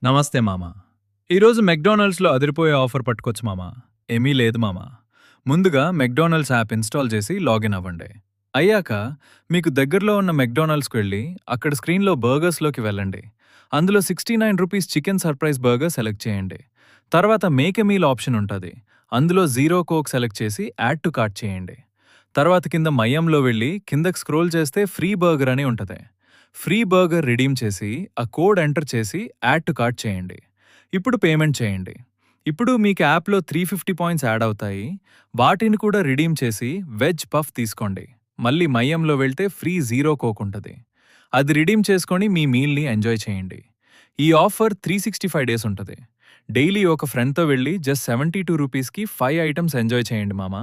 నమస్తే మామ. ఈరోజు మెక్‌డానల్డ్స్‌లో అదిరిపోయే ఆఫర్ పట్టుకొచ్చు మామ. ఏమీ లేదు మామ. ముందుగా మెక్‌డానల్డ్స్ యాప్ ఇన్‌స్టాల్ చేసి లాగిన్ అవ్వండి. అయ్యాక మీకు దగ్గరలో ఉన్న మెక్‌డానల్డ్స్‌కి వెళ్లి అక్కడ స్క్రీన్‌లో బర్గర్స్‌లోకి వెళ్ళండి. అందులో ₹69 చికెన్ సర్ప్రైజ్ బర్గర్ సెలెక్ట్ చేయండి. తర్వాత మేక్ ఎ మీల్ ఆప్షన్ ఉంటది. అందులో జీరో కోక్ సెలెక్ట్ చేసి యాడ్ టు కార్ట్ చేయండి. తర్వాత కింద మయంలో వెళ్ళి కిందకి స్క్రోల్ చేస్తే ఫ్రీ బర్గర్ అని ఉంటది. ఫ్రీ బర్గర్ రిడీమ్ చేసి ఆ కోడ్ ఎంటర్ చేసి యాడ్ టు కార్ట్ చేయండి. ఇప్పుడు పేమెంట్ చేయండి. ఇప్పుడు మీకు యాప్లో 350 పాయింట్స్ యాడ్ అవుతాయి. వాటిని కూడా రిడీమ్ చేసి వెజ్ పఫ్ తీసుకోండి. మళ్ళీ మయంలో వెళ్తే ఫ్రీ జీరో కోక్ ఉంటుంది. అది రిడీమ్ చేసుకొని మీ మీల్ని ఎంజాయ్ చేయండి. ఈ ఆఫర్ 365 డేస్ ఉంటుంది. డైలీ ఒక ఫ్రెండ్తో వెళ్ళి జస్ట్ ₹72కి 5 ఐటమ్స్ ఎంజాయ్ చేయండి మామ.